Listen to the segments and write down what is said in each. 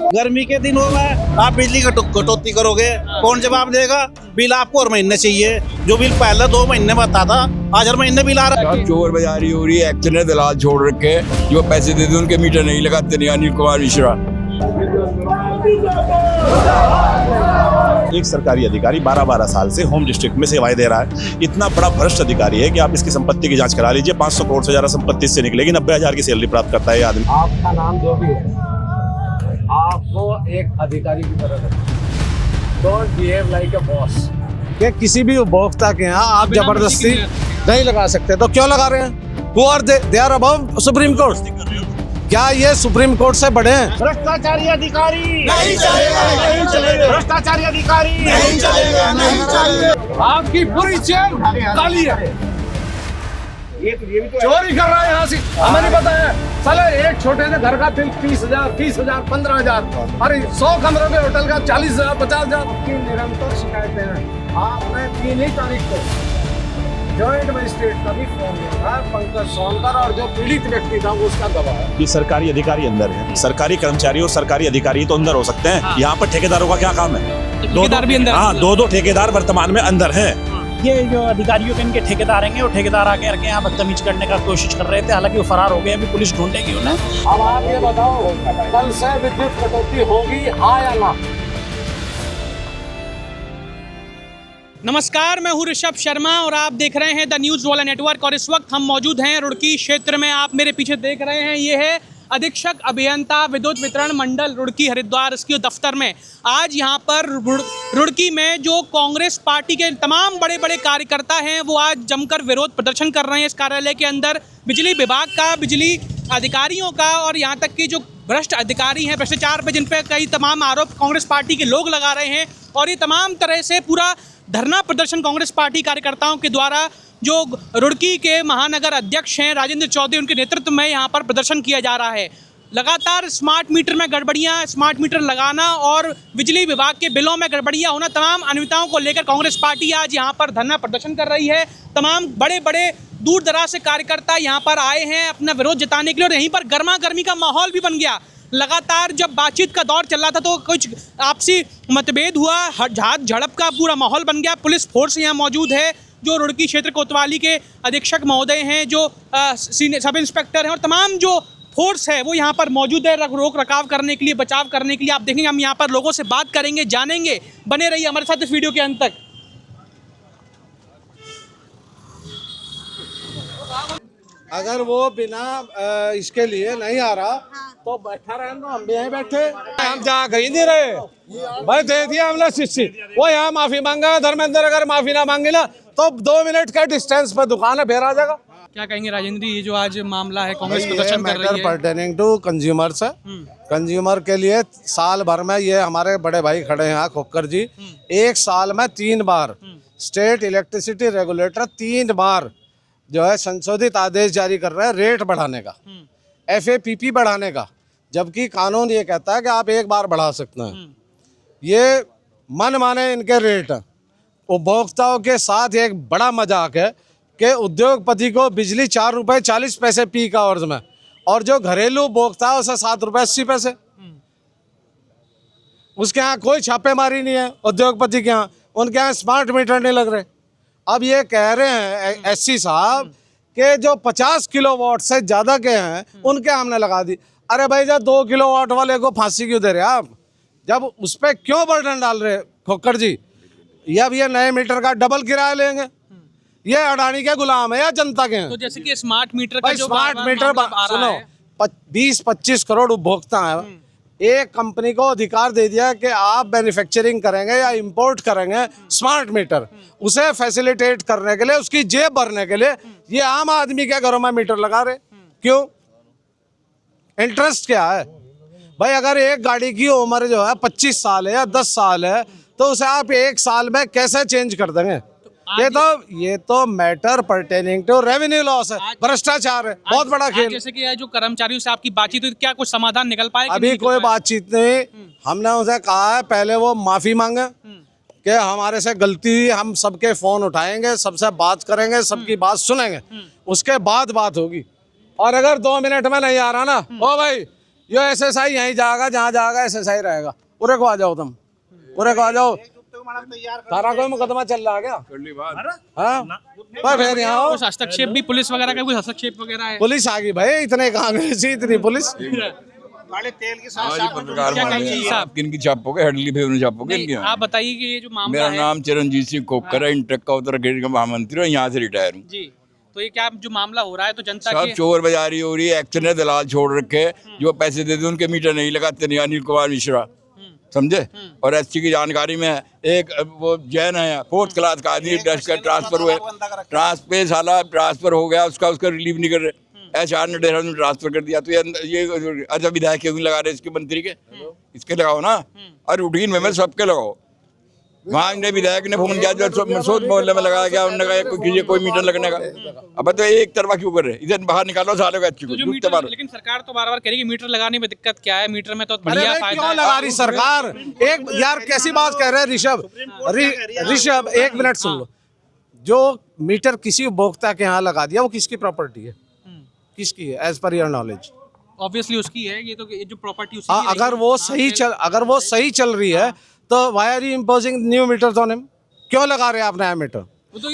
गर्मी के दिनों में आप बिजली कटौती करोगे, कौन जवाब देगा? बिल आपको हर महीने चाहिए, जो बिल पहले 2 महीने में आता था, आज हर महीने बिल आ रहा है। चोर बाजारी हो रही है, एक्ट ने दलाल छोड़ रखे, जो पैसे देते उनके मीटर नहीं लगाते। नहीं, अनिल कुमार मिश्रा एक सरकारी अधिकारी 12-12 साल से होम डिस्ट्रिक्ट में सेवाएं दे रहा है। इतना बड़ा भ्रष्ट अधिकारी है कि आप इसकी संपत्ति की जांच करा लीजिए। 500 करोड़ से ज्यादा संपत्ति से निकलेगी, 90,000 की सैलरी प्राप्त करता है ये आदमी। आपका नाम जो भी है, आपको एक अधिकारी की तरह रखें। Don't behave like a boss. कि किसी भी उपभोक्ता के यहाँ आप जबरदस्ती नहीं लगा सकते, तो क्यों लगा रहे हैं? Who are they? They are above supreme Court. क्या ये सुप्रीम कोर्ट से बड़े हैं? भ्रष्टाचारी अधिकारी नहीं चलेगा, नहीं चलेगा। भ्रष्टाचारी अधिकारी नहीं चलेगा, नहीं चलेगा। आपकी पूरी चेन काली है। चोरी कर रहा है यहाँ से, हमें नहीं पता है। साले एक छोटे से घर का 30,000, 30,000, 15,000 और 100 कमरों के होटल का 40,000, 50,000 की निरंतर शिकायतें हैं। आपने 3 तारीख को जॉइंट मजिस्ट्रेट का भी फोन किया, पंकज सोनकर और जो पीड़ित व्यक्ति था उसका गवाह है। ये सरकारी अधिकारी अंदर है, सरकारी कर्मचारी और सरकारी अधिकारी तो अंदर हो सकते हैं। यहाँ पर ठेकेदारों का क्या काम है? ठेकेदार भी अंदर। हाँ, 2 ठेकेदार वर्तमान में अंदर हैं। ये जो अधिकारियों के इनके ठेकेदार हैं, वो ठेकेदार आके यहाँ बदतमीज करने का कोशिश कर रहे थे, हालांकि वो फरार हो गए, अभी पुलिस ढूंढेगी उन्हें। अब आप ये बताओ, कल से विद्युत कटौती होगी हाँ या ना? नमस्कार, मैं हूँ ऋषभ शर्मा और आप देख रहे हैं द न्यूज़ वाला नेटवर्क। और इस वक्त हम मौजूद हैं रुड़की क्षेत्र में। आप मेरे पीछे देख रहे हैं, ये है अधीक्षक अभियंता विद्युत वितरण मंडल रुड़की हरिद्वार, इसके दफ्तर में। आज यहाँ पर रुड़की में जो कांग्रेस पार्टी के तमाम बड़े बड़े कार्यकर्ता हैं, वो आज जमकर विरोध प्रदर्शन कर रहे हैं इस कार्यालय के अंदर। बिजली विभाग का, बिजली अधिकारियों का और यहाँ तक कि जो भ्रष्ट अधिकारी हैं, भ्रष्टाचार पे जिन पे कई तमाम आरोप कांग्रेस पार्टी के लोग लगा रहे हैं। और ये तमाम तरह से पूरा धरना प्रदर्शन कांग्रेस पार्टी कार्यकर्ताओं के द्वारा, जो रुड़की के महानगर अध्यक्ष हैं राजेंद्र चौधरी, उनके नेतृत्व में यहाँ पर प्रदर्शन किया जा रहा है। लगातार स्मार्ट मीटर में गड़बड़ियाँ, स्मार्ट मीटर लगाना और बिजली विभाग के बिलों में गड़बड़ियाँ होना, तमाम अनियमितताओं को लेकर कांग्रेस पार्टी आज यहाँ पर धरना प्रदर्शन कर रही है। तमाम बड़े बड़े दूर दराज से कार्यकर्ता यहाँ पर आए हैं अपना विरोध जताने के लिए। और यहीं पर गर्मा गर्मी का माहौल भी बन गया। लगातार जब बातचीत का दौर चल रहा था तो कुछ आपसी मतभेद हुआ, हाथ झड़प का पूरा माहौल बन गया। पुलिस फोर्स यहाँ मौजूद है, जो रुड़की क्षेत्र कोतवाली के अधीक्षक महोदय हैं, जो सीनियर सब इंस्पेक्टर हैं और तमाम जो फोर्स है वो यहाँ पर मौजूद है रोक रखाव करने के लिए, बचाव करने के लिए। आप देखेंगे, हम यहाँ पर लोगों से बात करेंगे, जानेंगे। बने रहिए हमारे साथ इस वीडियो के अंत तक। अगर वो बिना इसके लिए नहीं आ रहा तो बैठा रहे, तो हम भी यहीं बैठे। हम जा कहीं नहीं रहे भाई, दे दिया हमने शिक्षित। वो यहाँ माफी मांगा, धर्मेंद्र अगर माफी ना मांगे ना तो 2 मिनट का डिस्टेंस पर दुकान है, फिर आ जाएगा। क्या कहेंगे राजेंद्र, ये जो आज मामला है कांग्रेस प्रदर्शन कर रही है? पर्टेनिंग टू कंज्यूमर्स है। कंज्यूमर के लिए साल भर में, ये हमारे बड़े भाई खड़े हैं यहाँ खोकर जी, 1 साल में 3 बार स्टेट इलेक्ट्रिसिटी रेगुलेटर 3 बार जो है संशोधित आदेश जारी कर रहे हैं रेट बढ़ाने का, FAPP बढ़ाने का, जबकि कानून ये कहता है कि आप 1 बार बढ़ा सकते हैं। ये मन माने इनके रेट हैं। उपभोक्ताओं के साथ एक बड़ा मजाक है कि उद्योगपति को बिजली 4 रुपये 40 पैसे पीक आवर्स में, और जो घरेलू उपभोक्ता है उसे 7 रुपये 80 पैसे। उसके यहाँ कोई छापेमारी नहीं है उद्योगपति के यहाँ, उनके यहाँ स्मार्ट मीटर नहीं लग रहे। अब ये कह रहे हैं SC साहब कि जो 50 किलोवाट से ज़्यादा के हैं उनके हमने लगा दी। अरे भाई, जब 2 किलोवाट वाले को फांसी क्यों दे रहे आप? जब उस पर क्यों बर्डन डाल रहे खोकर जी? अब ये नए मीटर का डबल किराया लेंगे, ये अडानी के गुलाम है या जनता के हैं? तो जैसे कि स्मार्ट मीटर का जो स्मार्ट मीटर सुनो, 20-25 करोड़ उपभोक्ता हैं। एक कंपनी को अधिकार दे दिया कि आप मैन्युफैक्चरिंग करेंगे या इंपोर्ट करेंगे स्मार्ट मीटर, उसे फैसिलिटेट करने के लिए, उसकी जेब भरने के लिए ये आम आदमी के घरों में मीटर लगा रहे। क्यों? इंटरेस्ट क्या है भाई? अगर एक गाड़ी की उम्र जो है 25 साल है या 10 साल है तो उसे आप 1 साल में कैसे चेंज कर देंगे? ये तो matter pertaining to revenue loss है, भ्रष्टाचार है, बहुत बड़ा आज खेल। जैसे कि जो कर्मचारियों से आपकी बातचीत हुई, क्या कुछ समाधान निकल पाए कि अभी नहीं कोई निकल पाए? बातचीत नहीं, हमने उसे कहा है पहले वो माफी मांगे कि हमारे से गलती हुई, हम सबके फोन उठाएंगे, सबसे बात करेंगे, सबकी बात सुनेंगे, उसके बाद बात होगी। और अगर 2 मिनट में नहीं आ रहा ना, ओ भाई ये एसएसआई यहीं जाएगा, जहाँ जाएगा एसएसआई रहेगा, पूरे को आ जाओ, तुम पूरे को आ जाओ। सारा कोई मुकदमा चल रहा है क्या? हाँ पर फिर यहाँ कुछ हस्तक्षेप भी, पुलिस वगैरह का कुछ हस्तक्षेप वगैरह है? पुलिस आ गई भाई, इतने कांग्रेसी, इतनी पुलिस। तेल की पत्रकार क्या माने कहेंगे साहब? किन छापोगे, हेडली भी उन्हें छापोगे नहीं, इनकी। आप बताइए कि ये जो मामला मेरा है। नाम चिरंजीत सिंह खोखर है, इंटेक का उत्तराखंड का महामंत्री हूँ, यहाँ से रिटायर हूँ। जी, तो ये क्या जो मामला हो रहा है तो जनता सब की चोर बाजारी हो रही है, एक्शन है, दलाल छोड़ रखे, जो पैसे देते उनके मीटर नहीं लगाते, नहीं अनिल कुमार मिश्रा, समझे। और एसटी की जानकारी में है, एक वो जैन है, 4th क्लास का आदमी, ट्रांसफर हुए, ट्रांसफर हो गया उसका रिलीव नहीं कर रहे, HR ने देहरादून ट्रांसफर कर दिया। तो ये अच्छा विधायक क्यों नहीं लगा रहे इसके मंत्री के? इसके लगाओ ना, और रूटीन में सबके लगाओ। वहाँ ने विधायक ने फोन किया, जो मसूद मोहल्ले में लगाया गया, उन्होंने कहा कोई मीटर लगने का। अब तो एक तरफा क्यों कर रहे, इधर बाहर निकालो सारे को, तो जो मीटर, लेकिन सरकार तो बार बार कह रही है कि मीटर लगाने में दिक्कत क्या है, मीटर में तो अरे बढ़िया भाई फायदा क्यों है। लगा रही सरकार? एक यार कैसी बात कह रहे हैं ऋषभ, ऋषभ एक मिनट सुन लो। जो मीटर किसी उपभोक्ता के यहाँ लगा दिया, वो किसकी प्रॉपर्टी है, किसकी है as per your knowledge? Obviously उसकी है, ये तो ये जो प्रॉपर्टी उसकी है, अगर वो सही चल रही है तो why are you imposing new meters on him? क्यों लगा रहे हैं आप नया मीटर?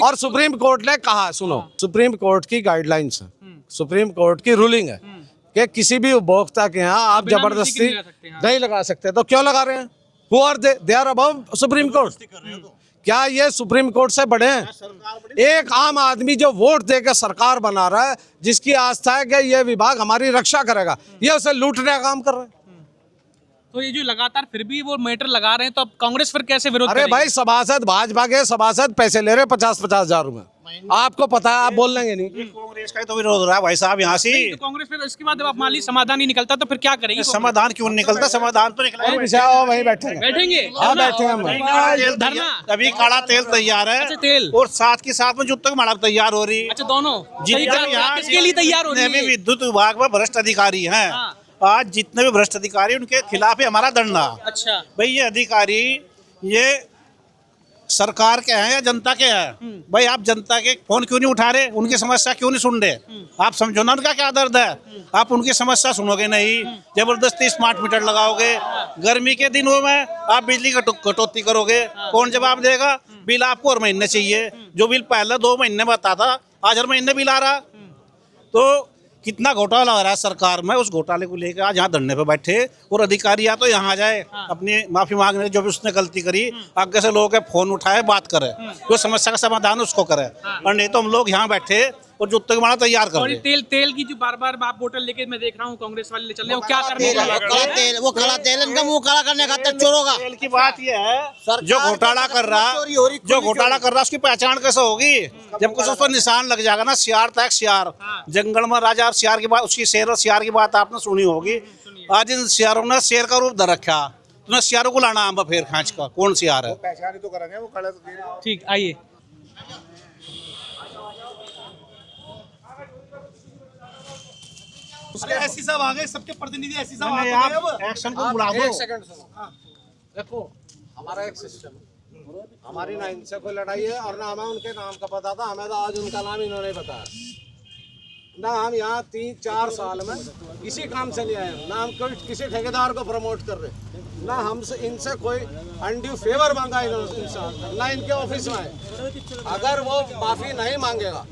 और सुप्रीम कोर्ट ने कहा, सुनो, सुप्रीम कोर्ट की गाइडलाइंस है, सुप्रीम कोर्ट की रूलिंग है कि किसी भी उपभोक्ता के यहाँ आप बिना जबरदस्ती नहीं लगा सकते, हाँ। नहीं लगा सकते। तो क्यों लगा रहे हैं? Who are they are above Supreme Court. क्या ये सुप्रीम कोर्ट से बड़े हैं? एक आम आदमी जो वोट देकर सरकार बना रहा है, जिसकी आस्था है कि ये विभाग हमारी रक्षा करेगा, ये उसे लूटने का काम कर रहे हैं। तो ये जो लगातार फिर भी वो मीटर लगा रहे हैं, तो अब कांग्रेस फिर कैसे विरोध अरे करेगी? भाई सभासद, भाजपा के सभासद पैसे ले रहे 50-50 हजार रुपए, आपको पता है, आप बोल लेंगे नहीं। कांग्रेस का ही तो विरोध हो रहा है भाई साहब यहाँ से। तो कांग्रेस फिर इसके बाद अब मान ली समाधान ही निकलता तो फिर क्या करेगी? समाधान क्यों नहीं निकलता? समाधान तो निकला है। वहीं बैठेंगे, बैठेंगे, हाँ बैठे हम। धरना, अभी काला तेल तैयार है, अच्छा तेल, और साथ के साथ में जुत्तों की माड़ा तैयार हो रही है। अच्छा दोनों जितने भी यहाँ किसके लिए तैयार हो रही जितने भी है? विद्युत विभाग में भ्रष्ट अधिकारी हैं, हाँ। आज जितने भी भ्रष्ट अधिकारी, उनके खिलाफ ही हमारा धरना। अच्छा, भाई ये अधिकारी ये सरकार के हैं या जनता के हैं? भाई आप जनता के फोन क्यों नहीं उठा रहे, उनकी समस्या क्यों नहीं सुन रहे? आप समझो ना उनका क्या दर्द है। आप उनकी समस्या सुनोगे नहीं, जबरदस्ती स्मार्ट मीटर लगाओगे, गर्मी के दिनों में आप बिजली कटौती करोगे, कौन जवाब देगा? बिल आपको हर महीने चाहिए, जो बिल पहले 2 महीने में आता था, आज हर महीने बिल आ रहा। तो कितना घोटाला हो रहा है सरकार में, उस घोटाले को लेकर आज यहाँ धरने पे बैठे, और अधिकारी या तो यहाँ आ जाए अपनी माफी मांगने, जो भी उसने गलती करी, आगे से लोगों के फोन उठाए, बात करे, जो समस्या का समाधान उसको करे, और नहीं तो हम लोग यहाँ बैठे और जुत्ते की माला तैयार कर और ये रहे। तेल की जो बार बार आप बोतल लेके मैं देख रहा हूँ कांग्रेस वाले ले चल रहे हैं, वो क्या करने वो काला तेल इनका मुंह काला करने का चोरों का। तेल की बात ये है, जो घोटाला कर रहा उसकी पहचान कैसे होगी? जब कुछ उस पर निशान लग जाएगा ना, सियार तक सियार, जंगल में राजा और सियार की बात, उसकी शेर और सियार की बात आपने सुनी होगी। आज इन सियारों ने शेर का रूप धर रखा, तो सियारों को लाना आम फेर खांच का, कौन सियार है? पहचान तो करेंगे वो खड़े। ठीक, आइए। ऐसी सब आ गए, सबके प्रतिनिधि ऐसी सब आ गए। आप एक्शन को बुला दो। एक सेकंड सुनो, देखो हमारा एक सिस्टम, हमारी ना इनसे कोई लड़ाई है और ना हमें उनके नाम का पता था, हमें तो आज उनका नाम इन्होंने बताया ना। हम यहाँ 3-4 साल में किसी काम से नहीं आए, ना हम कोई किसी ठेकेदार को प्रमोट कर रहे, ना हमसे इनसे कोई अनड्यू फेवर मांगा इन्होंने, ना इनके ऑफिस में आए। अगर वो माफी नहीं मांगेगा,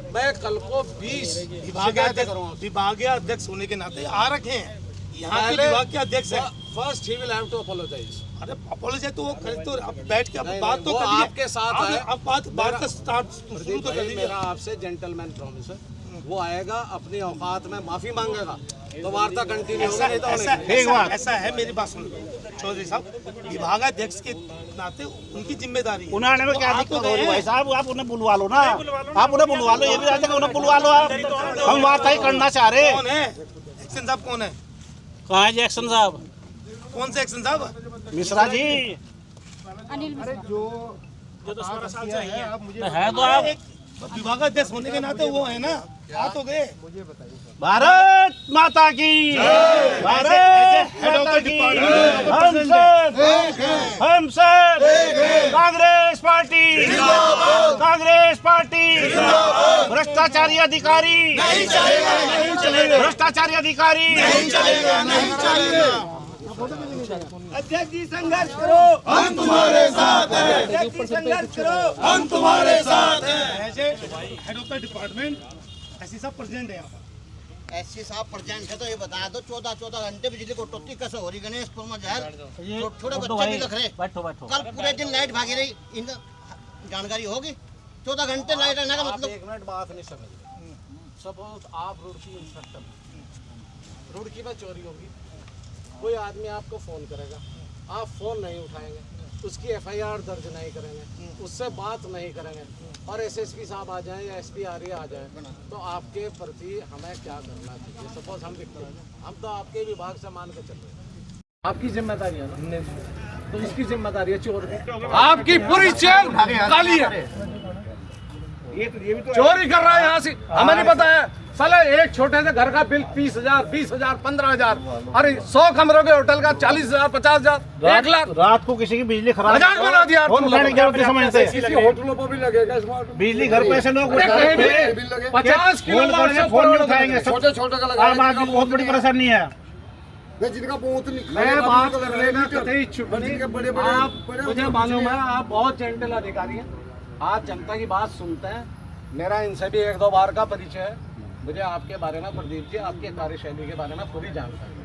मैं कल को 20 शिकायतें करूँगा। विभागीय अध्यक्ष होने के नाते आ रखे हैं यहाँ के पहले विभाग के अध्यक्ष हैं। First he will have to apologise. अरे अपोलोजाइज तो वो करे, तो अब बैठ के अब नहीं, बात तो वो करिए। आपके साथ है। अब बात का स्टार्ट शुरू तो कर भाई, दीजिए। मेरा आपसे जेंटलमैन प्रॉमिस है, वो आएगा अपनी औकात में माफी मांगेगा तो वार्ता कंटिन्यू होगी, नहीं तो ऐसा है, मेरी बात सुन लो चौधरी साहब, विभागाध्यक्ष के नाते उनकी जिम्मेदारी है। उन्होंने में क्या आ दिक्कत तो हो रही है गए। भाई साहब? आप उन्हें बुलवा लो ना, आप उन्हें बुलवा लो, ये भी जानते हैं उन्हें बुलवा लो आप। हम वार्ता ही करना चाह रहे। कौन है एक्शन साहब? कौन है? कहाँ है जैक्सन साहब? कौन से एक्शन साहब? मिश्रा जी। अनिल अरे जो जो 10-12 साल से है तो आप विभागाध्यक्ष होने के नाते वो है ना, आ तो गए। भारत माता की भारत माता की हम सब कांग्रेस पार्टी कांग्रेस पार्टी भ्रष्टाचारी अधिकारी नहीं चलेगा भ्रष्टाचारी अधिकारी नहीं चलेगा अध्यक्ष जी संघर्ष करो, हम तुम्हारे साथ हैं। अध्यक्ष जी संघर्ष करो, हम तुम्हारे साथ हैं। ऐसे हेड ऑफ द डिपार्टमेंट ऐसी सब प्रेसिडेंट है यहाँ पर। ऐसी साहब प्रेजेंट है तो ये बता दो 14 घंटे बिजली कटौती कैसे हो रही गणेशपुर में जहर छोटे बच्चे भी लग रहे। कल पूरे दिन लाइट भागी रही, इन जानकारी होगी। 14 घंटे लाइट रहने का मतलब। एक मिनट बात नहीं समझ। सपोज आप रुड़की इंस्पेक्टर, रुड़की में चोरी होगी, कोई आदमी आपको फ़ोन करेगा, आप फ़ोन नहीं उठाएंगे, उसकी एफआईआर दर्ज नहीं करेंगे, उससे बात नहीं करेंगे और एसएसपी साहब आ जाएं या एसपी आर्य आ जाए, तो आपके प्रति हमें क्या करना चाहिए? सपोज हम तो आपके विभाग से मान के चल रहे हैं, आपकी जिम्मेदारी है ना, तो इसकी जिम्मेदारी है चोर की। आपकी पूरी चेन काली है, चोरी कर रहा है यहाँ से, हमें नहीं पता है। साला एक छोटे से घर का बिल 30,000, 20,000, 15,000, अरे 100 कमरों के होटल का 40,000, 50,000, 1 लाख। रात को किसी की बिजली खराब मजाक बना दिया। किसी होटलों को भी लगेगा स्मार्ट बिजली घर पे से लोग 50 किलो फोन नहीं उठाएंगे। छोटे छोटे का आम आदमी को बहुत बड़ी परेशानी है। जिनका बहुत नहीं। मैं बात करने का कतई इच्छुक नहीं। बड़े आप मुझे मालूम है आप बहुत जेंटल अधिकारी हैं, आप जनता की बात सुनते हैं। मेरा इनसे भी 1-2 बार का परिचय है, मुझे आपके बारे में प्रदीप जी आपके कार्यशैली के बारे में पूरी जानकारी है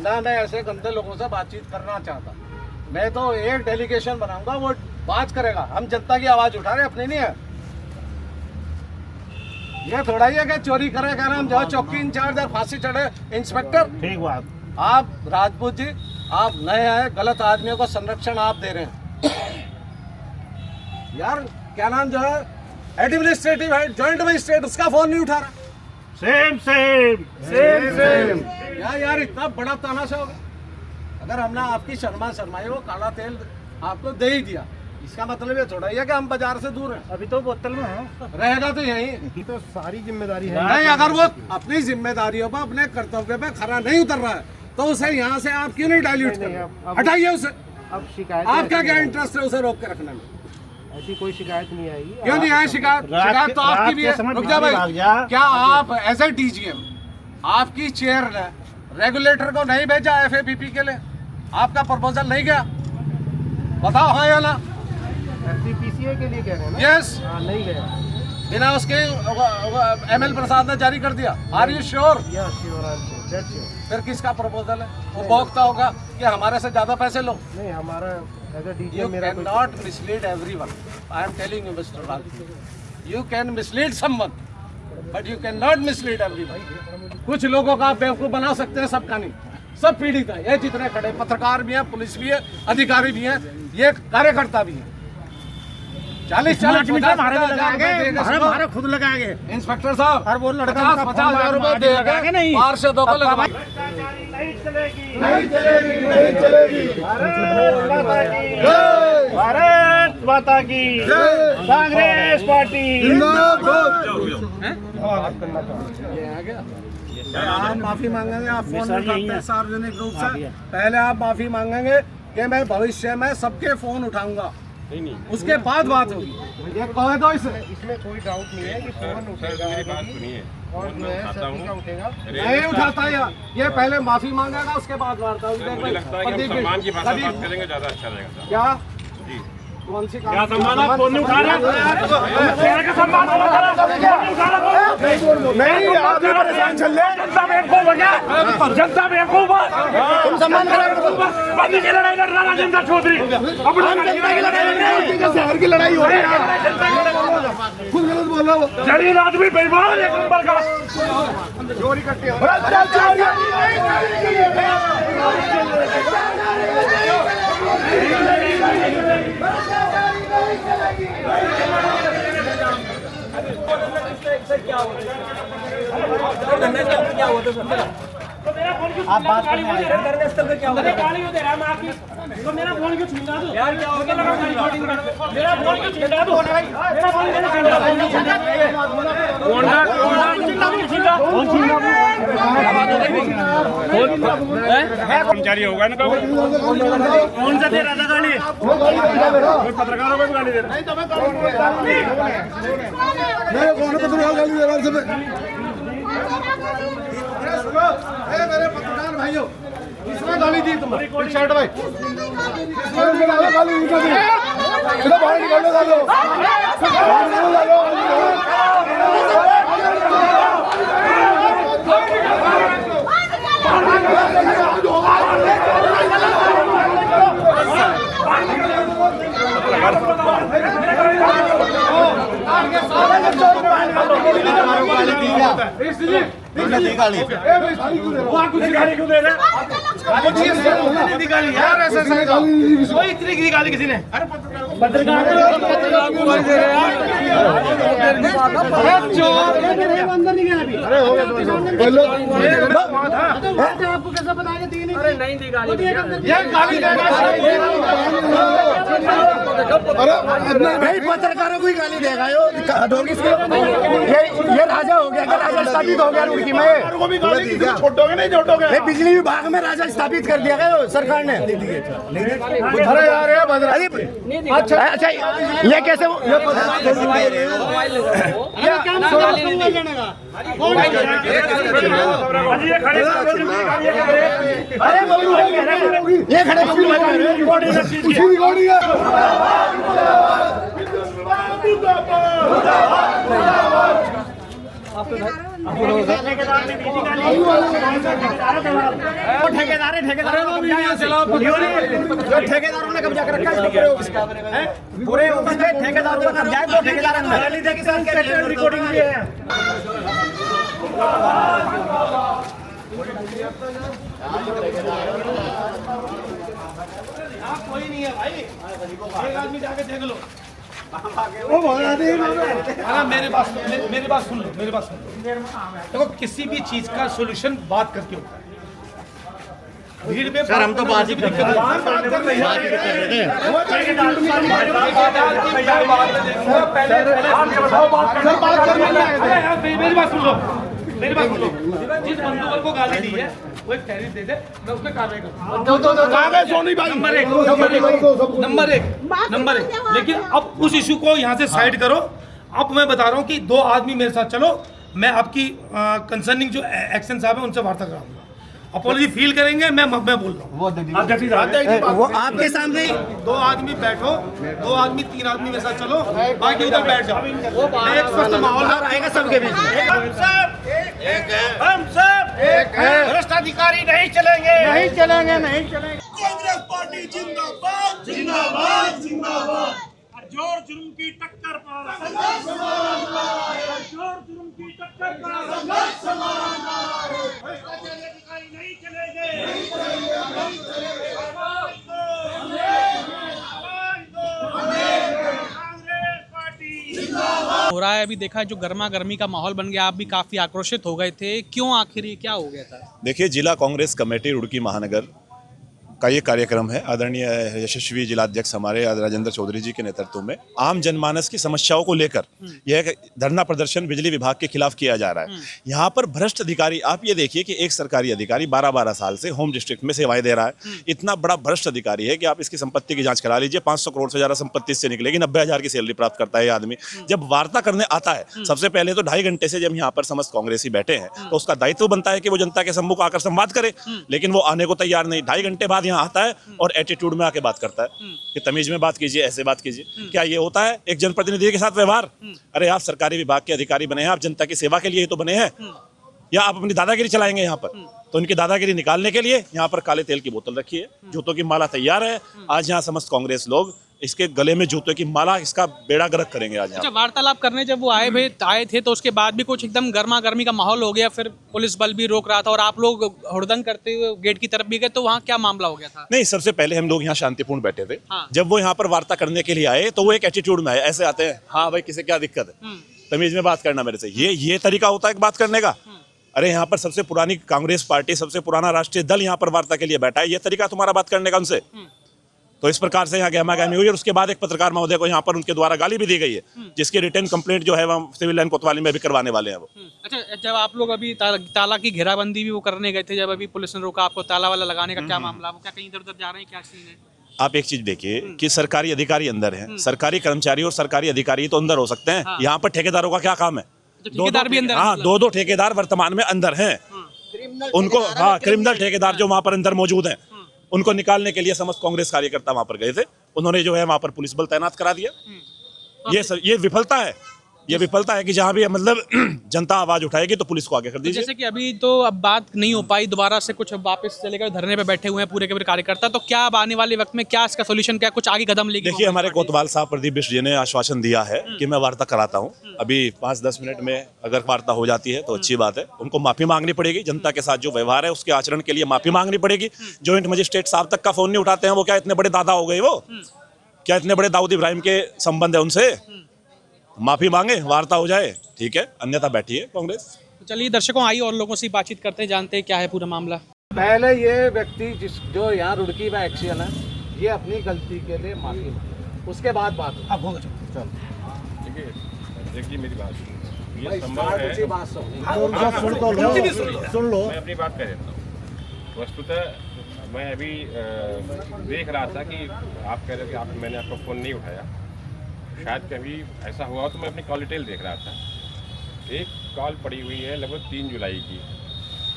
ना। मैं ऐसे गंदे लोगों से बातचीत करना चाहता, मैं तो एक डेलीगेशन बनाऊंगा, वो बात करेगा। हम जनता की आवाज उठा रहे, अपनी नहीं है। ये थोड़ा ही है कि चोरी करे कह रहे हम जाओ चौकी इंचार्ज और फांसी चढ़े इंस्पेक्टर। ठीक बात। आप राजपूत जी आप नए आए, गलत आदमियों को संरक्षण आप दे रहे हैं यार। क्या नाम जो है एडमिनिस्ट्रेटिव हेड जॉइंट मजिस्ट्रेट, उसका फोन नहीं उठा रहा। सेम यार इतना बड़ा तानाशाह होगा। अगर हमने आपकी शर्माई वो काला तेल आपको दे ही दिया, इसका मतलब ये थोड़ा ही है कि हम बाजार से दूर हैं। अभी तो बोतल में है, रहेगा तो यहीं। तो सारी जिम्मेदारी है। नहीं, अगर वो अपनी जिम्मेदारियों पर अपने कर्तव्य पे खरा नहीं उतर रहा है तो उसे यहाँ से आप क्यों नहीं डाइल्यूट कर रहे? हटाइए उसे। अब शिकायत आपका क्या इंटरेस्ट है उसे रोक के रखने में? ऐसी कोई शिकायत नहीं आएगी। क्यों नहीं आए शिकायत? शिकायत तो आपकी भी है। रुक जा भाई, क्या आप एज ए डीजीएम आपकी चेयर ने रेगुलेटर को नहीं भेजा एफएबीपी के लिए? आपका प्रपोजल नहीं गया? बताओ हाँ या ना? एफसीपीसीए के लिए कह रहे हैं ना? यस। नहीं गया, बिना उसके एमएल प्रसाद ने जारी कर दिया। Are you sure? फिर किसका प्रपोजल है? वो भोगता होगा कि हमारे से ज्यादा पैसे लो। नहीं हमारा एज ए You डीजीएम मेरा cannot mislead everyone. I am telling you, Mr. Rajput. You can mislead someone, but you cannot mislead everyone. कुछ लोगों का आप बेवकूफ बना सकते हैं, सबका नहीं। सब पीड़ित है, ये जितने खड़े पत्रकार भी हैं, पुलिस भी है, अधिकारी भी हैं, ये कार्यकर्ता भी हैं। 40-50 हमारे खुद लगाएंगे इंस्पेक्टर साहब और वो लड़का 50,000 रुपए देगा नहीं, पार्षदों को लगवा। भारत माता की कांग्रेस पार्टी ये आ गया। आप माफी मांगेंगे, आप फोन नहीं करते हैं सार्वजनिक रूप से। पहले आप माफी मांगेंगे कि मैं भविष्य में सबके फोन उठाऊंगा, उसके बाद बात होगी। ये कह दो इसे। इसमें कोई डाउट नहीं है कि फोन उठेगा और जो है सभी का उठेगा। नहीं उठाता यार, ये पहले माफी मांगेगा उसके बाद वार्ता होगी। मुझे लगता है कि हम सम्मान की भाषा बात करेंगे ज़्यादा अच्छा रहेगा। क्या कौन सी क्या सम्मान आप फोन नहीं उठा रहे? नहीं आप भी परेशान चल रहे हैं। जनता बेवकूफ तुम सम्मान पार्टी की लड़ाई लड़ रहा राजेंद्र चौधरी। शहर की लड़ाई हो रही है। खुद गलत बोल रहा हो। जलील आदमी बेईमान एक नंबर का चोरी करते हो। आप बात करने आए हैं। मेरा फोन क्यों छीना दो यार, क्या हो गया? मेरा फोन क्यों छीना दो? मेरा फोन क्यों छीना दो? कर्मचारी होगा ना, कौन सा दे रहा था गाली? पत्रकारों को गाली दे रहा है। मेरे पत्रकार भाइयों, इसमें गाली दी तुम्हारी शर्ट भाई, इसमें गाली इनका दी, इधर बाहर निकालो, डालो गाली किसी ने पत्रकार को गाली दे रहे हैं। अंदर नहीं गया अभी। अरे हो गया आपको कैसा बताया? दी नहीं? अरे नहीं दी गाली, ये गाली भाई, पत्रकारों को ही गाली देगा ये राजा हो गया, राजा स्थापित हो गया रुड़की में। छोड़ोगे नहीं छोड़ोगे? बिजली विभाग में राजा स्थापित कर दिया गया सरकार ने। अरे यार अच्छा अच्छा, ये कैसे ये खड़े ठेकेदारों ने कब्जा कर रखा है पूरे ऑफिस में। ठेकेदारों का कब्जा है, ठेकेदार अंदर रिकॉर्डिंग भी है। कोई नहीं है भाई, एक आदमी जाके देख लो। मेरी बात सुन लो, देखो किसी भी चीज का सोल्यूशन बात करके होता है। भीड़ में सर हम तो बात ही करते हैं। मेरी बात सुन लो, जिस बंदूक को गाली दी है वो एक टैरिफ दे दे, मैं उसमें कार्रवाई करूंगा। सोनी भाई नंबर एक। लेकिन अब उस इशू को यहाँ से साइड करो। अब मैं बता रहा हूँ कि 2 आदमी मेरे साथ चलो, मैं आपकी कंसर्निंग जो एक्शन साहब है उनसे वार्ता कराऊंगा। अपॉलॉजी फील करेंगे, मैं बोल रहा हूँ वो आपके सामने। 2 आदमी बैठो, 2 आदमी 3 आदमी मेरे साथ चलो, बाकी उधर बैठ जाओ। एक स्वस्थ माहौल आएगा सबके बीच में। हम सब एक है। भ्रष्ट अधिकारी नहीं चलेंगे। कांग्रेस पार्टी जिंदाबाद जिंदाबाद जिंदाबाद। जोर जुर्म की टक्कर पर जोर जुर्म की टक्कर पर अधिकारी नहीं चलेंगे। कांग्रेस पार्टी हो रहा है। अभी देखा जो गर्मा गर्मी का माहौल बन गया, आप भी काफी आक्रोशित हो गए थे, क्यों आखिर ये क्या हो गया था? देखिए, जिला कांग्रेस कमेटी रुड़की महानगर का ये कार्यक्रम है। आदरणीय यशस्वी जिलाध्यक्ष हमारे राजेंद्र चौधरी जी के नेतृत्व में आम जनमानस की समस्याओं को लेकर यह धरना प्रदर्शन बिजली विभाग के खिलाफ किया जा रहा है। यहाँ पर भ्रष्ट अधिकारी, आप ये देखिए कि एक सरकारी अधिकारी 12-12 साल से होम डिस्ट्रिक्ट में सेवाएं दे रहा है। इतना बड़ा भ्रष्ट अधिकारी है कि आप इसकी संपत्ति की जांच करा लीजिए। 500 करोड़ से ज्यादा संपत्ति से निकलेगी, 90,000 की सैलरी प्राप्त करता है ये आदमी। जब वार्ता करने आता है, सबसे पहले तो 2.5 घंटे से जब यहाँ पर समस्त कांग्रेसी बैठे हैं तो उसका दायित्व बनता है कि वो जनता के सम्मुख आकर संवाद करे, लेकिन वो आने को तैयार नहीं। 2.5 घंटे बाद यहाँ आता है और एटीट्यूड में आके बात करता है कि तमीज में बात कीजिए, ऐसे बात कीजिए। क्या ये होता है एक जनप्रतिनिधि के साथ व्यवहार? अरे आप सरकारी विभाग के अधिकारी बने हैं, आप जनता की सेवा के लिए ही तो बने हैं, या आप अपनी दादागिरी चलाएंगे यहाँ पर? तो इनकी दादागिरी निकालने के लिए यहाँ पर काले तेल की बोतल रखी है, जूतों की माला तैयार है। आज यहाँ समस्त कांग्रेस लोग इसके गले में जूतों की माला, इसका बेड़ा गर्क करेंगे आज। अच्छा, वार्तालाप करने जब वो आए थे तो उसके बाद भी कुछ एकदम गर्मा गर्मी का माहौल हो गया, फिर पुलिस बल भी रोक रहा था और आप लोग हुड़दंग करते हुए गेट की तरफ भी गए, तो वहाँ क्या मामला हो गया था? नहीं, सबसे पहले हम लोग यहाँ शांतिपूर्ण बैठे थे। हाँ। जब वो यहाँ पर वार्ता करने के लिए आए तो वो एक एटीट्यूड में आए, ऐसे आते हैं, हाँ भाई किसे क्या दिक्कत है, तमीज में बात करना मेरे से। ये तरीका होता है बात करने का? अरे यहाँ पर सबसे पुरानी कांग्रेस पार्टी, सबसे पुराना राष्ट्रीय दल यहाँ पर वार्ता के लिए बैठा है, ये तरीका तुम्हारा बात करने का उनसे? तो इस प्रकार से यहाँ गहमा-गहमी हुई और उसके बाद एक पत्रकार महोदय को यहाँ पर उनके द्वारा गाली भी दी गई है, जिसकी रिटर्न कंप्लेंट जो है वह सिविल लाइन कोतवाली में भी करवाने वाले हैं वो। अच्छा, जब आप लोग अभी ताला की घेराबंदी भी वो करने गए थे, जब अभी पुलिस ने रोका आपको ताला वाला लगाने का, क्या मामला, वो क्या कहीं इधर उधर जा रहे हैं, क्या सीन है? आप एक चीज देखिए कि सरकारी अधिकारी अंदर हैं, सरकारी कर्मचारी और सरकारी अधिकारी तो अंदर हो सकते हैं, हाँ। यहाँ पर ठेकेदारों का क्या काम है? ठेकेदार भी अंदर हैं, हाँ, मतलब? दो ठेकेदार वर्तमान में अंदर हैं, उनको, हाँ, क्रिमिनल ठेकेदार जो वहाँ पर अंदर मौजूद हैं, उनको निकालने के लिए समस्त कांग्रेस कार्यकर्ता वहाँ पर गए थे। उन्होंने जो है वहाँ पर पुलिस बल तैनात करा दिया। ये विफलता है, ये विफलता है कि जहाँ भी मतलब जनता आवाज उठाएगी तो पुलिस को आगे कर तो दीजिए। जैसे कि अभी तो अब बात नहीं हो पाई, दोबारा से कुछ वापस चले गए, धरने पे बैठे हुए हैं पूरे के पूरे कार्यकर्ता, तो क्या अब आने वाले वक्त में क्या इसका सोल्यूशन, क्या कुछ आगे कदम लेगी? देखिए, हमारे कोतवाल साहब प्रदीप बिष्ट जी ने आश्वासन दिया है कि मैं वार्ता कराता हूँ। अभी 5-10 मिनट में अगर वार्ता हो जाती है तो अच्छी बात है। उनको माफी मांगनी पड़ेगी, जनता के साथ जो व्यवहार है उसके आचरण के लिए माफी मांगनी पड़ेगी। जॉइंट मजिस्ट्रेट साहब तक का फोन नहीं उठाते हैं, वो क्या इतने बड़े दादा हो गए? वो क्या इतने बड़े दाऊद इब्राहिम के संबंध है उनसे? माफी मांगे, वार्ता हो जाए, ठीक है, अन्यथा बैठिए कांग्रेस। तो चलिए दर्शकों, आइए और लोगों से बातचीत करते हैं, जानते हैं क्या है पूरा मामला। पहले ये व्यक्ति जो यहाँ रुड़की में एक्शन है, ये अपनी गलती के लिए माफी मांगे, उसके बाद बात होगा। चल देखिए मेरी बात, ये भाई, संभव स्टार्ट है। उसी बात से सुन लो, मैं अपनी बात कह देता हूँ। वस्तुतः मैं अभी देख रहा था कि आप कह रहे हो कि मैंने आपका फ़ोन नहीं उठाया, शायद कभी ऐसा हुआ तो मैं अपनी कॉल डिटेल देख रहा था। एक कॉल पड़ी हुई है लगभग 3 जुलाई की।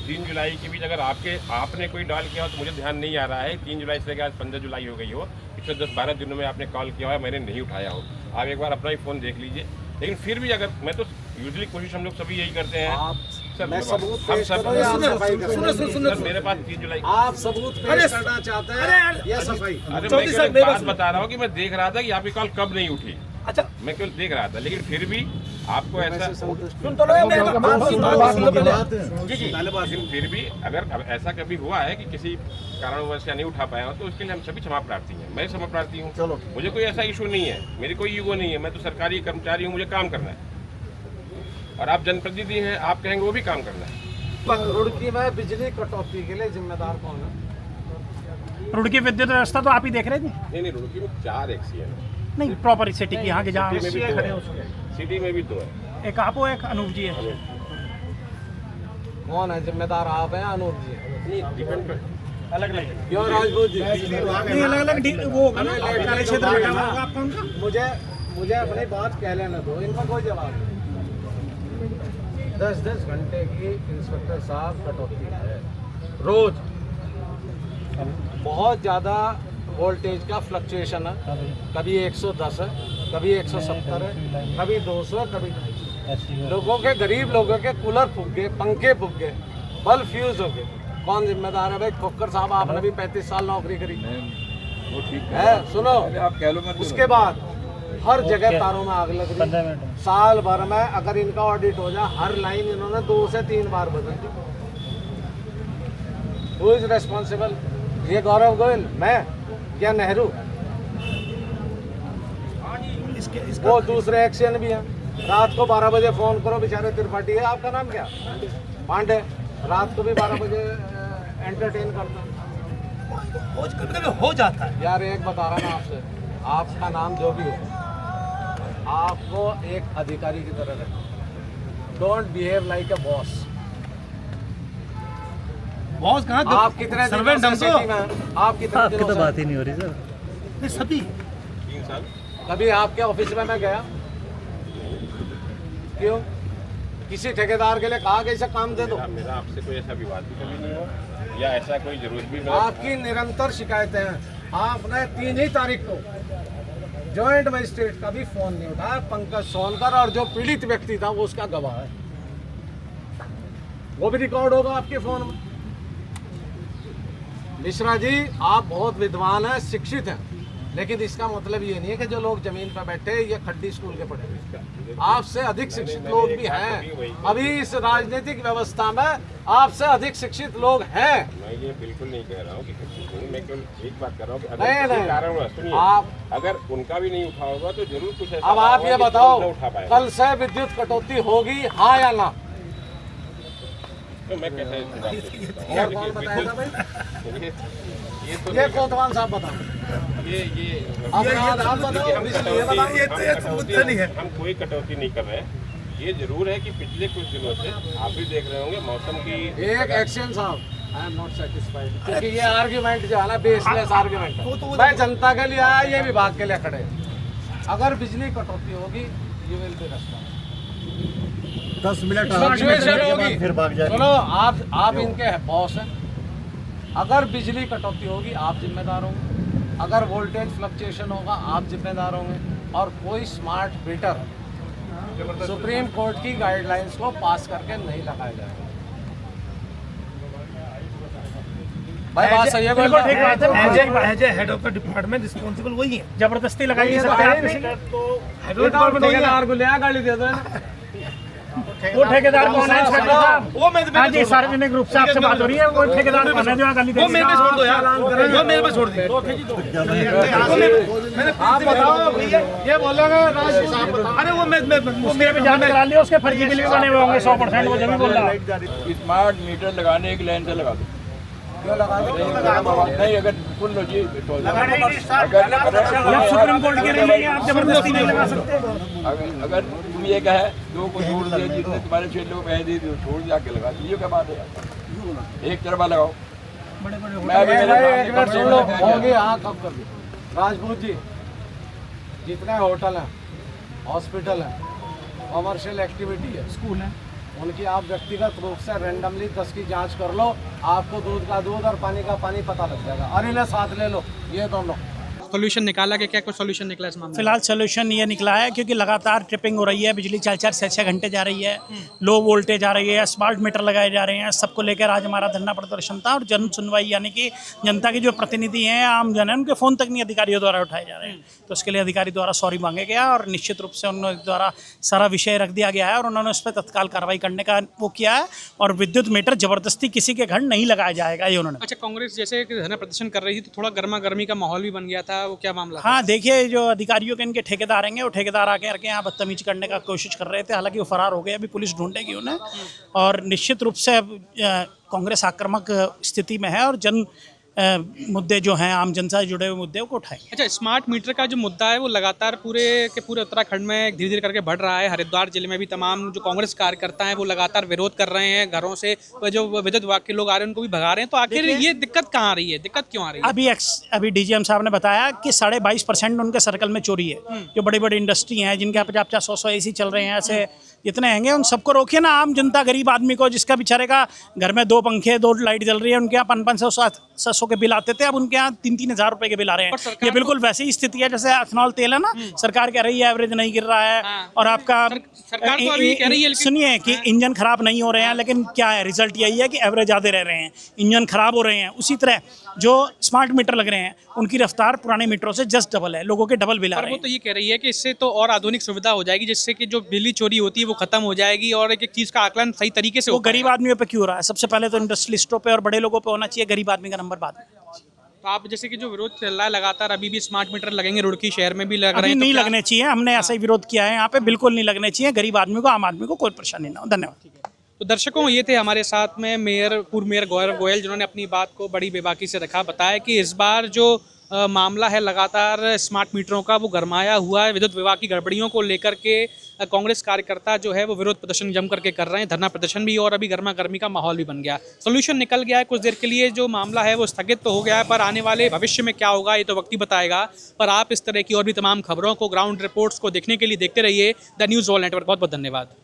3 जुलाई के बीच अगर आपने कोई डायल किया हो तो मुझे ध्यान नहीं आ रहा है। 3 जुलाई से आज 15 जुलाई हो गई हो, पिछले 10-12 दिनों में आपने कॉल किया हो, मैंने नहीं उठाया हो। आप एक बार अपना ही फ़ोन देख लीजिए। लेकिन फिर भी अगर मैं तो यूजुअली कोशिश हम लोग सभी यही करते हैं सर, मैं सबूत हम पेश सब करूं या आप सफाई करें? सर, मेरे पास 3 जुलाई आप सबूत पेश करना चाहते हैं या सफाई? अरे मैं केवल एक बात बता रहा हूँ कि मैं देख रहा था कि आपकी कॉल कब नहीं उठी। अच्छा, मैं केवल देख रहा था, लेकिन फिर भी आपको ऐसा लेकिन फिर भी अगर अब ऐसा कभी हुआ है कि किसी कारणवश या नहीं उठा पाया हो तो उसके लिए हम सभी क्षमा प्रार्थी हैं। मैं क्षमा प्रार्थी हूँ, मुझे कोई ऐसा इशू नहीं है, मेरी कोई ईगो नहीं है। मैं तो सरकारी कर्मचारी हूँ, मुझे काम करना है, और आप जनप्रतिनिधि हैं, आप कहेंगे वो भी काम करना है। रुड़की में बिजली कटौती के लिए जिम्मेदार कौन है? रुड़की विद्युत व्यवस्था तो आप ही देख रहे थे? नहीं, रुड़की में 4 एक्सीएन है। नहीं, प्रॉपर सिटी की यहाँ के जहाँ सिटी में भी खड़े दो हो, है। सिटी में भी 2 है, एक आप हो, एक अनूप जी है। कौन है जिम्मेदार, आप हैं अनूप जी? नहीं, डिपेंड कर अलग अलग क्यों राजपूत जी? नहीं, अलग अलग वो होगा ना, कार्य क्षेत्र बैठा हुआ होगा आपका उनका। मुझे अपनी बात कह लेने दो, इनका कोई जवाब नहीं। 10-10 घंटे की इंस्पेक्टर साहब कटौती है रोज। बहुत ज़्यादा वोल्टेज का फ्लक्चुएशन है, कभी 110 है, कभी 170 है, कभी 200, कभी 250। लोगों के, गरीब लोगों के कूलर फूक गए, पंखे फूक गए, बल्ब फ्यूज हो गए। कौन जिम्मेदार है भाई? खोकर साहब, आपने भी 35 साल नौकरी करी वो ठीक है, सुनो। आप कह लो, उसके बाद हर जगह तारों में आग लग रही। साल भर में अगर इनका ऑडिट हो जाए, हर लाइन इन्होंने 2 से 3 बार बदल दी। Who is responsible? ये गौरव गोयल, मैं या नेहरू? वो दूसरे एक्शन भी हैं। रात को 12 बजे फोन करो, बेचारे त्रिपाठी है, आपका नाम क्या? पांडे। रात को भी 12 बजे एंटरटेन करता हूँ, हो जाता है यार। एक बता रहा ना आपसे, आपका नाम जो भी हो, आपको एक अधिकारी की तरह रखो। Don't behave like a boss. Boss कहाँ? आप कितने सर्वेंट हम तो। आप कितने दिनों से? बात ही नहीं हो रही सर। सभी 3 साल। कभी आपके ऑफिस में मैं गया? क्यों? किसी ठेकेदार के लिए कहा कि इसे काम दे दो? मेरा आपसे कोई ऐसा विवाद भी कभी नहीं हुआ या ऐसा कोई जरूरत भी नहीं। आपकी निरंतर शिकायतें हैं। आपने 3 ही तारीख को जॉइंट मजिस्ट्रेट का भी फोन नहीं उठाया। पंकज सोनकर और जो पीड़ित व्यक्ति था वो उसका गवाह है, वो भी रिकॉर्ड होगा आपके फोन में। मिश्रा जी, आप बहुत विद्वान हैं, शिक्षित हैं, लेकिन इसका मतलब ये नहीं है कि जो लोग जमीन पर बैठे ये खड्डी स्कूल के पढ़े हुए। आपसे अधिक शिक्षित लोग भी हैं। अभी इस राजनीतिक व्यवस्था में आपसे अधिक शिक्षित लोग हैं। मैं ये बिल्कुल नहीं कह रहा हूँ कि मैं केवल एक बात कर रहा हूँ कि अगर नहीं, किसी नहीं। कारण सुनिए, आप अगर उनका भी नहीं उठा होगा तो जरूर कुछ ऐसा अब आप होगा ये कि बताओ, कोई ना उठा पाएगा। कल से विद्युत कटौती होगी, हाँ या ना? तो मैं कैसे कौन बताएगा भाई? ये कोतवाल साहब बताओ। ये आप बताओ, बिजली ये बताओ। हम कोई कटौती नहीं कर रहे हैं। ये जरूर है कि पिछले कुछ दिनों से आप भी देख रहे होंगे मौसम की एक एक्शन साहब, आई एम नॉट सेटिस्फाइड, क्योंकि ये आर्ग्यूमेंट जो है ना बेसलेस आर्ग्यूमेंट है। मैं जनता के लिए आया, ये विभाग के लिए खड़े। अगर बिजली कटौती होगी ये विल बी रेस्पॉन्सिबल। 10 मिनट होगी फिर भाग जाए। चलो आप इनके बॉस हैं। अगर बिजली कटौती होगी आप जिम्मेदार होंगे, अगर वोल्टेज फ्लक्चुएशन होगा आप जिम्मेदार होंगे, और कोई स्मार्ट मीटर सुप्रीम कोर्ट की गाइडलाइंस को पास करके नहीं लगाया जाएगा। भाई बात सही है, बिल्कुल ठीक बात है। As a head of the department responsible वही है, जबरदस्ती लगाई नहीं सकते आप। तो ठेकेदार को ले गाड़ी दे दो। वो ठेकेदार कौन है इंस्पेक्टर? वो मैं हाँ जी, सार्वजनिक रूप से आपसे बात हो रही है। वो ठेकेदार कौन है जो गाली दे? वो मेरे पे छोड़ दो यार, वो मेरे पे छोड़ दो। आप बताओ, ये बोलोगे राज साहब बताओ। अरे वो मेरे पे जान करा लिया, उसके फर्जी बिल भी बने हुए होंगे 100%। वो जब भी बोल रहा है स्मार्ट मीटर लगाने एक लाइन से लगा दो। क्यों लगा दो? नहीं, अगर फुल हो जी तो सुप्रीम कोर्ट की नहीं है, आप जबरदस्ती नहीं लगा सकते। अगर तुम ये कहे दो को छोड़ दिया, जितने तुम्हारे क्षेत्र को पैसे दे दो छोड़ जाके लगा दीजिए, क्या बात है यार? एक तरफा लगाओ। एक मिनट सुन लो, होंगे हाँ कब कर दी। राजपूत जी, जितने होटल हैं, हॉस्पिटल हैं, कॉमर्शियल एक्टिविटी है, स्कूल है, उनकी आप व्यक्तिगत रूप से रैंडमली 10 की जांच कर लो। आपको दूध का दूध और पानी का पानी पता लग जाएगा। अरे ले साथ ले लो, ये दोनों सोल्यूशन निकाला कि क्या कुछ सोल्यूशन निकला इस मामले में? फिलहाल सोल्यूशन ये निकला है, क्योंकि लगातार ट्रिपिंग हो रही है, बिजली 4-4 से 6 घंटे जा रही है, लो वोल्टेज आ रही है, स्मार्ट मीटर लगाए जा रहे हैं। सबको लेकर आज हमारा धरना प्रदर्शन था, और जन सुनवाई यानी कि जनता के जो प्रतिनिधि हैं, आम जन है, उनके फ़ोन तक नहीं अधिकारियों द्वारा उठाए जा रहे हैं। तो उसके लिए अधिकारी द्वारा सॉरी मांगे गया, और निश्चित रूप से उन द्वारा सारा विषय रख दिया गया है, और उन्होंने उस पर तत्काल कार्रवाई करने का वो किया है। और विद्युत मीटर जबरदस्ती किसी के घर नहीं लगाया जाएगा, ये उन्होंने। अच्छा, कांग्रेस जैसे धरना प्रदर्शन कर रही थी तो थोड़ा गर्मा गर्मी का माहौल भी बन गया था, वो क्या मामला? हाँ, देखिए, जो अधिकारियों के इनके ठेकेदार आएंगे, वो ठेकेदार आके यहाँ बदतमीजी करने का कोशिश कर रहे थे। हालांकि वो फरार हो गए, अभी पुलिस ढूंढेगी उन्हें। और निश्चित रूप से कांग्रेस आक्रामक स्थिति में है, और जन मुद्दे जो हैं, आम जनता से जुड़े हुए मुद्दे को उठाएं। अच्छा, स्मार्ट मीटर का जो मुद्दा है वो लगातार पूरे के पूरे उत्तराखंड में धीरे धीरे करके बढ़ रहा है। हरिद्वार जिले में भी तमाम जो कांग्रेस कार्यकर्ता हैं वो लगातार विरोध कर रहे हैं। घरों से जो विद्युत विभाग के लोग आ रहे हैं उनको भी भगा रहे हैं। तो आखिर ये दिक्कत कहाँ आ रही है, दिक्कत क्यों आ रही है? अभी डीजीएम साहब ने बताया कि 22.5% उनके सर्कल में चोरी है। जो बड़ी बड़ी इंडस्ट्री हैं, जिनके 50-100 एसी चल रहे हैं, ऐसे जितने हैंगे, उन सबको रोकिए ना। आम जनता, गरीब आदमी को, जिसका बेचारे का घर में 2 पंखे 2 लाइट जल रही है, उनके यहाँ 500-700 के बिल आते थे, अब उनके यहाँ 3-3 हज़ार रुपए के बिल आ रहे हैं। ये बिल्कुल वैसी ही स्थिति है जैसे एथनॉल तेल है ना, सरकार कह रही है एवरेज नहीं गिर रहा है, और आपका सरकार तो अभी कह रही है, सुनिए कि इंजन खराब नहीं हो रहे हैं, लेकिन क्या है रिजल्ट यही है कि एवरेज आते रह रहे हैं, इंजन खराब हो रहे हैं। उसी तरह जो स्मार्ट मीटर लग रहे हैं, उनकी रफ्तार पुराने मीटरों से जस्ट डबल है, लोगों के डबल बिल आ रहे हैं। वो तो ये कह रही है कि इससे तो और आधुनिक सुविधा हो जाएगी, जिससे कि जो बिजली चोरी होती है वो खत्म हो जाएगी, और एक चीज का आकलन सही तरीके से वो गरीब आदमियों पे क्यों हो रहा है? सबसे पहले तो इंडस्ट्रियलिस्टों पे और बड़े लोगों पे होना चाहिए, गरीब आदमी का नंबर बाद में। तो आप जैसे कि जो विरोध चल रहा है लगातार, अभी भी स्मार्ट मीटर लगेंगे, रुड़की शहर में भी लग रहे हैं, नहीं लगने चाहिए। हमने ऐसा ही विरोध किया है, यहाँ पे बिल्कुल नहीं लगने चाहिए। गरीब आदमी को, आम आदमी को कोई परेशानी ना हो। धन्यवाद। तो दर्शकों, ये थे हमारे साथ में पूर्व मेयर गौरव गोयल, जिन्होंने अपनी बात को बड़ी बेबाकी से रखा। बताया कि इस बार जो मामला है लगातार स्मार्ट मीटरों का, वो गरमाया हुआ है। विद्युत विभाग की गड़बड़ियों को लेकर के कांग्रेस कार्यकर्ता जो है वो विरोध प्रदर्शन जम करके कर रहे हैं, धरना प्रदर्शन भी, और अभी गर्मा गर्मी का माहौल भी बन गया। सोल्यूशन निकल गया है, कुछ देर के लिए जो मामला है वो स्थगित तो हो गया है, पर आने वाले भविष्य में क्या होगा ये तो वक्त ही बताएगा। पर आप इस तरह की और भी तमाम खबरों को, ग्राउंड रिपोर्ट्स को देखने के लिए देखते रहिए द न्यूज़ वर्ल्ड नेटवर्क। बहुत बहुत धन्यवाद।